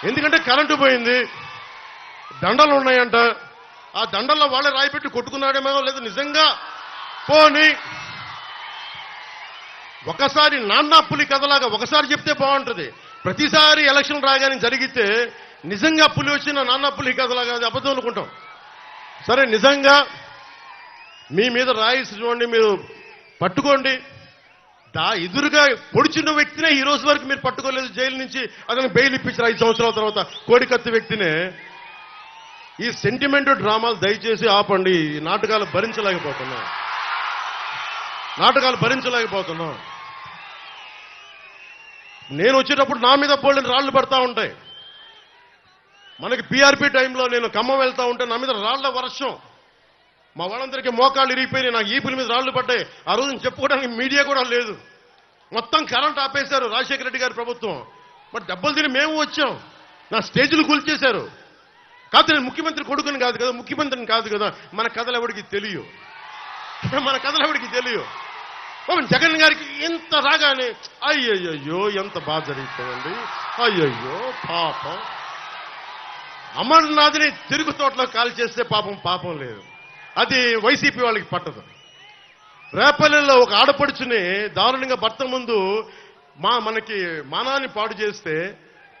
ఎందుకంటే కరెంటు పోయింది, దండలు ఉన్నాయంట. ఆ దండల్లో వాళ్ళే రాయిపెట్టి కొట్టుకున్నాడేమో, లేదు నిజంగా పోని ఒకసారి నాన్నా పులి కథలాగా ఒకసారి చెప్తే బాగుంటుంది. ప్రతిసారి ఎలక్షన్ రాగానే జరిగితే నిజంగా పులి వచ్చిన నాన్నా పులి కథలాగా అది అబద్ధం అనుకుంటాం. సరే, నిజంగా మీ మీద రాయిసి చూడండి, మీరు పట్టుకోండి. ఎదురుగా పొడిచిన వ్యక్తినే ఈ రోజు వరకు మీరు పట్టుకోలేదు. జైలు నుంచి అతను బెయిల్ ఇప్పించారు 5 సంవత్సరాల తర్వాత. కోడికత్తి వ్యక్తినే. ఈ సెంటిమెంట్ డ్రామాలు దయచేసి ఆపండి. ఈ నాటకాలు భరించలేకపోతున్నాం. నేను వచ్చేటప్పుడు నా మీద పోలిన రాళ్లు పడతా ఉంటాయి. మనకి పీఆర్పీ టైంలో నేను ఖమ్మం వెళ్తా ఉంటే నా మీద రాళ్ల వర్షం. మా వాళ్ళందరికీ మోకాళ్ళు ఇరిగిపోయినాయి, నాకు ఈపుల మీద రాళ్లు పడ్డాయి. ఆ రోజున చెప్పుకోవడానికి మీడియా కూడా లేదు. మొత్తం కరెంట్ ఆపేశారు రాజశేఖర రెడ్డి గారి ప్రభుత్వం. మరి దెబ్బలు తిని మేము వచ్చాం. నా స్టేజ్లు కూల్చేశారు. కాదు, నేను ముఖ్యమంత్రి కొడుకుని కాదు కదా, ముఖ్యమంత్రిని కాదు కదా. మన కథలు ఎవరికి తెలియవు. జగన్ గారికి ఇంత రాగానే అయ్యయ్యో ఎంత బాధ జరిగిపోయింది, అయ్యయ్యో పాపం. అమర్నాథ్ని తిరుగు తోటలో కాల్ చేస్తే పాపం లేదు. అది వైసీపీ వాళ్ళకి పట్టదు. రేపల్లెల్లో ఒక ఆడపడుచుని దారుణంగా భర్త ముందు మనకి మానాన్ని పాడు చేస్తే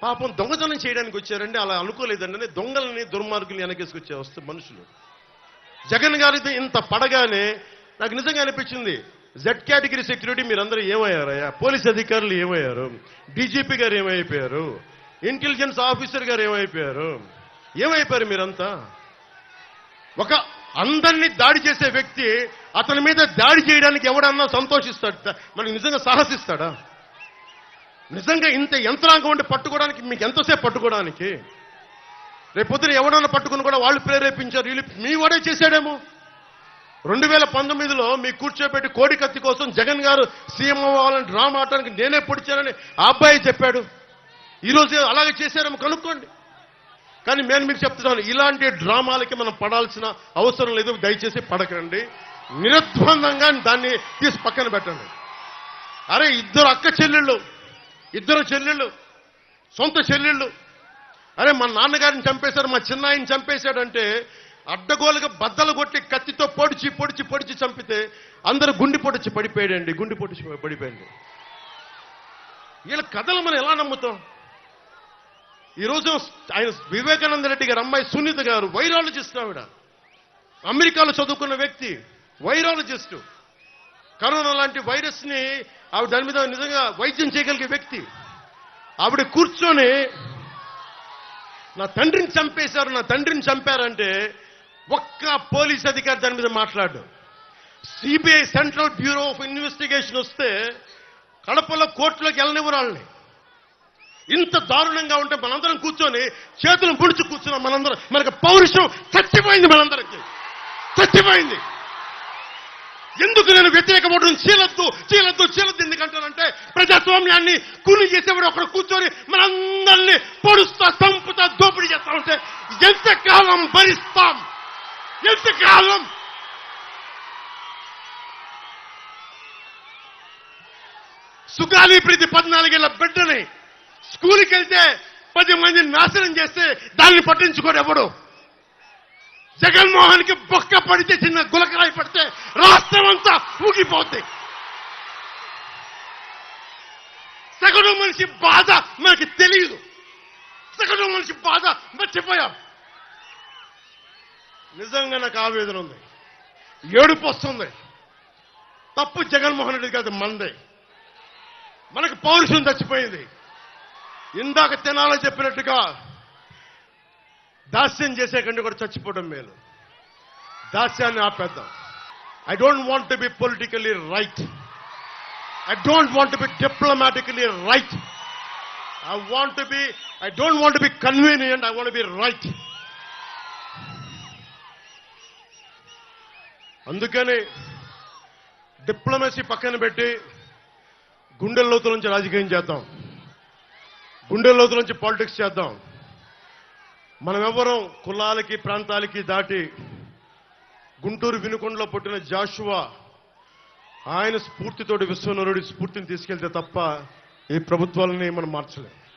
పాపం దొంగతనం చేయడానికి వచ్చారండి. అలా అనుకోలేదండి. దొంగలని దుర్మార్గుల్ని వెనకేసుకొచ్చే వస్తే మనుషులు. జగన్ గారితో ఇంత పడగానే నాకు నిజంగా అనిపించింది, జెడ్ కేటగిరీ సెక్యూరిటీ మీరందరూ ఏమయ్యారయ్యా? పోలీస్ అధికారులు ఏమయ్యారు? డీజీపీ గారు ఏమైపోయారు? ఇంటెలిజెన్స్ ఆఫీసర్ గారు ఏమైపోయారు మీరంతా? ఒక అందరినీ దాడి చేసే వ్యక్తి అతని మీద దాడి చేయడానికి ఎవడన్నా సంతోషిస్తాడు? మనకి నిజంగా సాహసిస్తాడా? నిజంగా ఇంత యంత్రాంగం ఉండి పట్టుకోవడానికి మీకు ఎంతసేపు పట్టుకోవడానికి? రేపొద్దున ఎవడన్నా పట్టుకుని కూడా వాళ్ళు ప్రేరేపించారు, వీళ్ళు మీ వాడే చేశాడేమో. 2019లో మీ కూర్చోబెట్టి కోడికత్తి కోసం జగన్ గారు సీఎం అవ్వాలని డ్రామా ఆడటానికి నేనే పొడిచానని ఆ అబ్బాయి చెప్పాడు. ఈరోజు అలాగే చేశారేమో కనుక్కోండి. కానీ నేను మీకు చెప్తున్నాను, ఇలాంటి డ్రామాలకి మనం పడాల్సిన అవసరం లేదు. దయచేసి పడకండి. నిర్ద్వందంగా దాన్ని తీసి పక్కన పెట్టండి. అరే, ఇద్దరు చెల్లెళ్ళు, సొంత చెల్లెళ్ళు. అరే, మా నాన్నగారిని చంపేశారు, మా చిన్నాయిని చంపేశాడంటే అడ్డగోలుగా బద్దలు కొట్టి కత్తితో పొడిచి చంపితే అందరూ గుండెపోటు పడిపోయాడు. వీళ్ళ కథలు మనం ఎలా నమ్ముతాం? ఈరోజు ఆయన వివేకానంద రెడ్డి గారు అమ్మాయి సునీత గారు వైరాలజిస్ట్. ఆవిడ అమెరికాలో చదువుకున్న వ్యక్తి, వైరాలజిస్టు. కరోనా లాంటి వైరస్ ని ఆవిడ దాని మీద నిజంగా వైద్యం చేయగలిగే వ్యక్తి. ఆవిడ కూర్చొని నా తండ్రిని చంపారంటే ఒక్క పోలీస్ అధికారి దాని మీద మాట్లాడు. CBI central bureau of investigation వస్తే కడపలో కోర్టులోకి వెళ్ళనివ్వరాళ్ళని. ఇంత దారుణంగా ఉంటే మనందరం కూర్చొని చేతులు ముడిచి కూర్చున్నాం. మనందరం, మనకు పౌరుషం చచ్చిపోయింది. మనందరికీ చచ్చిపోయింది. ఎందుకు నేను వ్యతిరేక ఓటును చీలద్దు ఎందుకంటానంటే ప్రజాస్వామ్యాన్ని కూలి చేసేవాడు ఒకడు కూర్చొని మనందరినీ పొడుస్తా, చంపుతా, దోపిడీ చేస్తా ఉంటే ఎంతకాలం భరిస్తాం? ఎంతకాలం? సుగాలి ప్రీతి 14 ఏళ్ల బిడ్డని స్కూల్కి వెళ్తే 10 మందిని నాశనం చేస్తే దాన్ని పట్టించుకోడు ఎవడు. జగన్మోహన్ కి బొక్క పడితే, చిన్న గులకరాయి పడితే రాష్ట్రం అంతా ఊగిపోద్ది. సగటు మనిషి బాధ మనకి తెలియదు. సగటు మనిషి బాధ మర్చిపోయాం. నిజంగా నాకు ఆవేదన ఉంది, ఏడుపు వస్తుంది. తప్పు జగన్మోహన్ రెడ్డి కాదు, మందే. మనకు పౌరుషం చచ్చిపోయింది. ఇందాక తినాలో చెప్పినట్టుగా దాస్యం చేసే కంటే కూడా చచ్చిపోవడం మేలు. దాస్యాన్ని ఆపేద్దాం. I don't want to be politically right. I don't want to be డిప్లొమాటికల్లీ right. I don't want to be convenient. I want to be right. అందుకని డిప్లొమసీ పక్కన పెట్టి గుండెల లోతుల నుంచి రాజకీయం చేద్దాం. గుండెల లోతుల నుంచి పాలిటిక్స్ చేద్దాం. మనం ఎవరం కులాలకి ప్రాంతాలకి దాటి గుంటూరు వినుకొండలో పుట్టిన జాషువా ఆయన స్ఫూర్తితోటి విశ్వనరుడి స్ఫూర్తిని తీసుకెళ్తే తప్ప ఈ ప్రభుత్వాలని మనం మార్చలేం.